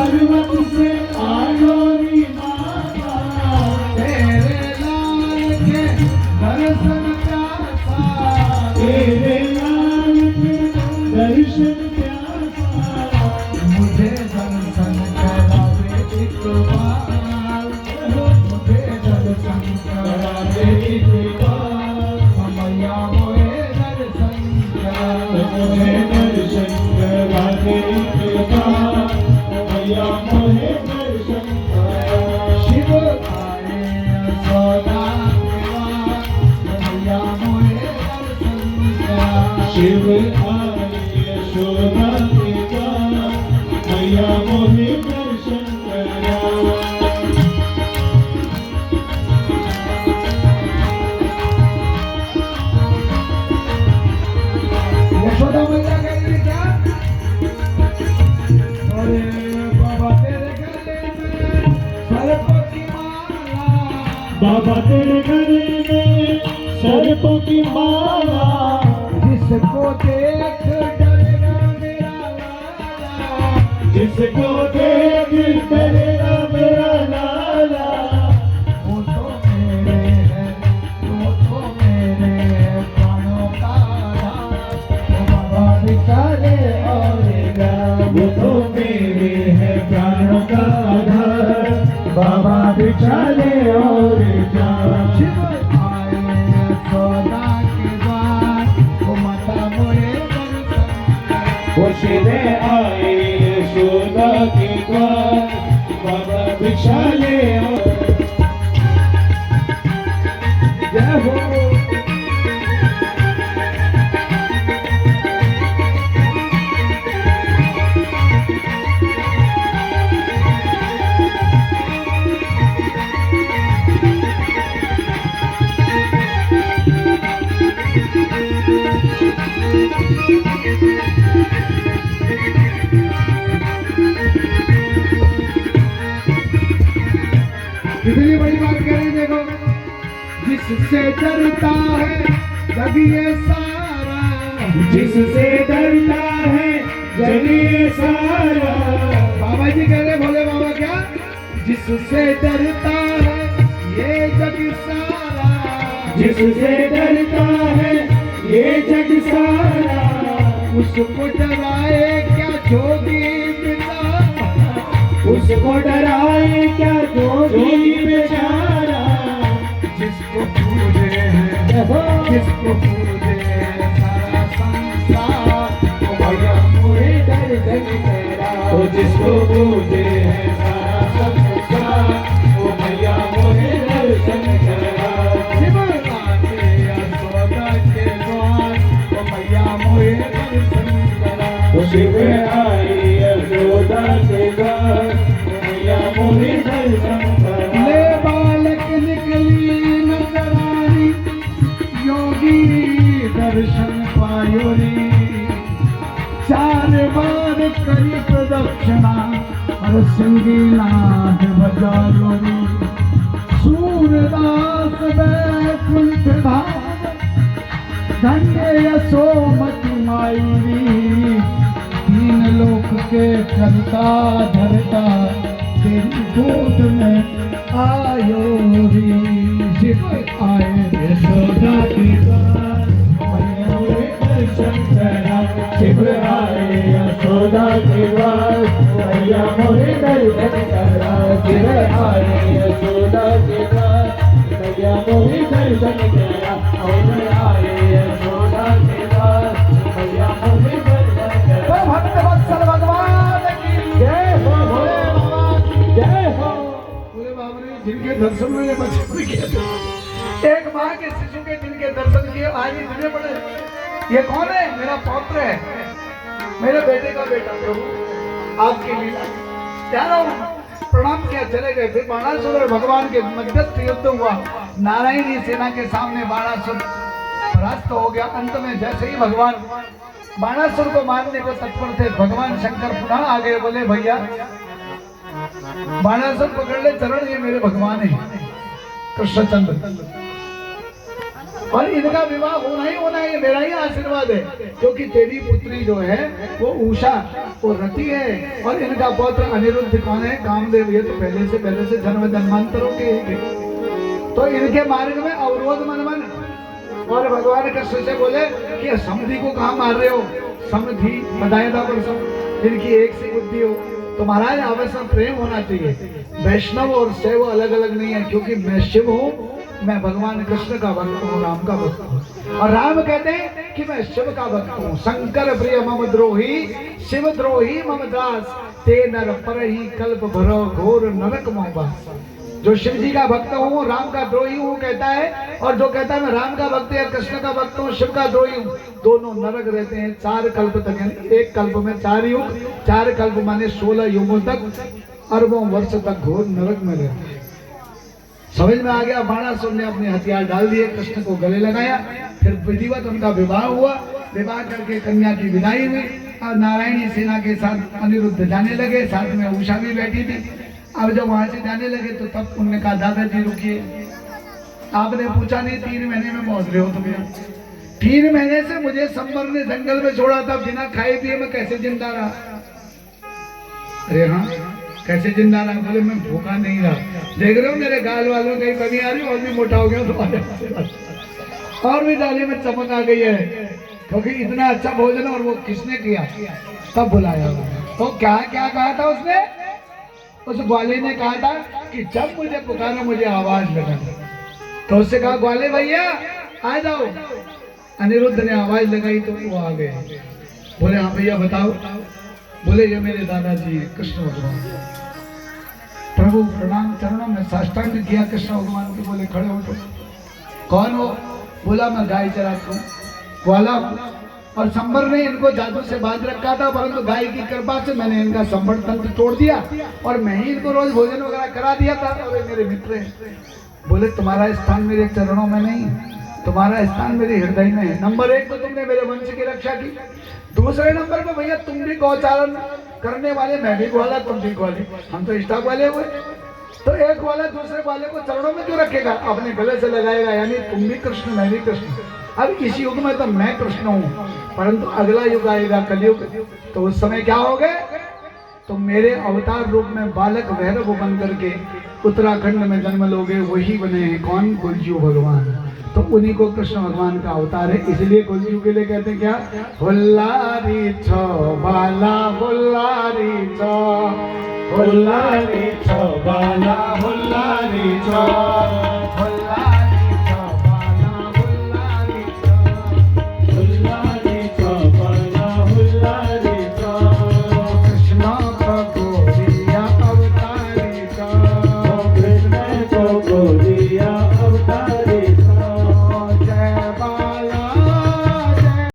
पर्वत से आयो री माता, तेरे लाल के दर्शन प्यासा, तेरे लाल के दर्शन प्यासा, मुझे दर्शन करावे एक बार, मुझे दर्शन करावे एक बार, मैया मोहे दर्शन करावे, मुझे दर्शन करावे एक बार, मैया मोहे दर्शन करावे। शिव आए यशोदा के द्वार, मैया मोहे दर्शन करावे। शिव आए यशोदा के द्वार, मैया मोहे दर्शन करावे। यशोदा मैया कहेंगे क्या? अरे बाबा तेरे गले में सर्पों की माला, बाबा तेरे गले में सर्पों की माला, जिसको देख डरेगा मेरा लाला, जिसको देख डरेगा मेरा लाला। वो तो मेरे हैं, वो तो मेरे हैं प्राणों का आधार, वो बाबा बिचारे और वो तो मेरे हैं प्राणों का आधार, बाबा बिचारे और शिव आए यशोदा के द्वार, वो माता मोहे दर्शन, वो शिव आए यशोदा के द्वार, बाबा बिचारे और जय हो। कितनी बड़ी बात कह रही देखो, जिससे डरता है जग ये सारा, जिससे डरता है जग ये सारा। बाबा जी कह रहे भोले बाबा क्या? जिससे डरता है ये जग सारा, जिससे डरता है ये जग सारा, उसको डराए क्या जोगी बेचारा, उसको डराए क्या जोगी बेचारा। जिसको पूजे है, जिसको पूजे सारा संसार, ओ भैया मोहे दर्शन तेरा, ओ जिसको पूजे है सारा संसार, ओ भैया मोहे दर्शन तेरा। शिव आए यशोदा के द्वार, ओ भैया मोहे दर्शन तेरा, ओ शिव आए यशोदा के द्वार, मोहे दर्शन करा। ले बालक निकली नजरानी, योगी दर्शन पायो रे, चार बार करी प्रदक्षिणा और सिंगीनाथ बजायो रे। सूरदास बैकुंठ धाम, धन्य यशोमती माई रे, तीन लोक के करता धरता तेरी गोद में आयो रे। शिव आए यशोदा के द्वार, मैया मोहे दर्शन करा। शिव आए यशोदा के द्वार, मैया मोहे दर्शन करा। शिव आए यशोदा के द्वार, मैया मोहे दर्शन करा। और आए यशोदा के द्वार, मैया मोहे दर्शन करा। भक्त वत्सल भगवान की जय हो, भोले बाबा जय हो। पूरे बाबा ने जिनके दर्शन में बच्चे किए, एक माँ के शिशु के जिनके दर्शन किए आज इतने बड़े, ये कौन है? मेरा पौत्र है, मेरे बेटे का बेटा प्रभु, आपकी लीला। प्यारा प्रणाम किया चले गए। फिर बाणासुर और भगवान के मध्यस्थ युद्ध हुआ। नारायणी सेना के सामने बाणासुर परास्त हो गया। अंत में जैसे ही भगवान बाणासुर को मारने को तत्पर थे, भगवान शंकर पुनः आ गए, बोले भैया बाणासुर पकड़ ले चरण, ये मेरे भगवान है कृष्णचंद्र। और इनका विवाह होना ही होना है, मेरा ही आशीर्वाद है, क्योंकि तेरी पुत्री जो है वो उषा, वो रति है, और इनका पौत्र अनिरुद्ध कौन है? कामदेव। ये तो पहले से जन्म जन्मांतरों के ही थे। तो इनके मार्ग में अवरोध मन मन। और भगवान कृष्ण से बोले कि समधि को कहाँ मार रहे हो? समधि बताया था परसों, जिनकी एक सी बुद्धि हो। तो महाराज आपस में प्रेम होना चाहिए। वैष्णव और शैव अलग अलग नहीं है, क्योंकि मैं शिव हूँ, मैं भगवान कृष्ण का भक्त हूँ, राम का भक्त हूँ। और राम कहते हैं कि मैं शिव का भक्त हूँ। शंकर प्रिय मम द्रोही, शिव द्रोही मम दास, ते नर पर ही कल्प भरो घोर नरक मोहबास। जो शिव जी का भक्त हूँ, राम का द्रोही हूँ कहता है, और जो कहता है मैं राम का भक्त या कृष्ण का भक्त हूँ, शिव का द्रोही हूँ, दोनों नरक रहते हैं 4 कल्प तक। एक कल्प में 4 युग, 4 कल्प माने 16 युगों तक, अरबों वर्ष तक घोर नरक में रहते हैं। समझ में आ गया? बाणासुर ने अपने हथियार डाल दिए, कृष्ण को गले लगाया, फिर विधिवत उनका विवाह हुआ। विवाह करके कन्या की विदाई हुई, और नारायणी सेना के साथ अनिरुद्ध जाने लगे, साथ में उषा भी बैठी थी। अब जब वहां से जाने लगे तो तब उन्होंने कहा दादाजी रुकिए, आपने पूछा नहीं 3 महीने में पहुंच रहे हो तुम यहाँ? 3 महीने से मुझे संबर ने जंगल में छोड़ा था, बिना खाए पिए मैं कैसे जिंदा रहा? अरे हाँ, कैसे जिंदा रहा? बोले मैं भूखा नहीं रहा। देख रहे हो मेरे गाल वालों कहीं कमी आ रही, और भी मोटा हो गया तो और भी डाली में चमक आ गई है, क्योंकि इतना अच्छा भोजन। और वो किसने किया? तब बुलाया। तो क्या क्या कहा था उसने? उस ग्वाले ने कहा था कि जब मुझे पुकारा मुझे आवाज लगा। तो उससे कहा ग्वाले भैया आ जाओ। अनिरुद्ध ने आवाज लगाई तो वो आ गए। बोले हाँ भैया बताओ। बोले ये मेरे दादाजी कृष्ण भगवान। प्रभु प्रणाम, चरणों में साष्टांग किया कृष्ण भगवान के। बोले खड़े हो। तो कौन हो? बोला मैं गाय चराता हूँ, ग्वाला हूँ, और संबर ने इनको जादू से बांध रखा था, परंतु गाय की कृपा से मैंने इनका संबर तंत्र तोड़ दिया, और मैं ही इनको रोज भोजन वगैरह करा दिया था, और वे मेरे मित्र हैं। बोले तुम्हारा स्थान मेरे चरणों में नहीं, तुम्हारा स्थान मेरे हृदय में है। नंबर 1 तो तुमने मेरे वंश की रक्षा की। दूसरे नंबर पे भैया तुम भी गौचारण करने वाले, मैं भी ग्वाला, तुम भी ग्वाले, हम तो स्टाफ वाले हुए। तो एक वाला दूसरे वाले को चरणों में क्यों रखेगा? अपने गले से लगाएगा, यानी तुम भी कृष्ण मैं भी कृष्ण। अब इस युग में तो मैं कृष्ण हूँ, परंतु अगला युग आएगा कलयुग, तो उस समय क्या हो गए? तो मेरे अवतार रूप में बालक भैरव बन करके उत्तराखंड में जन्म लोगे, वही बने हैं कौन? कुलजू भगवान। तो उन्हीं को कृष्ण भगवान का अवतार है, इसलिए कुलजू के लिए कहते हैं क्या? हुल्लारी छो बाला हुल्लारी छो, हुल्लारी छो बाला हुल्लारी छो।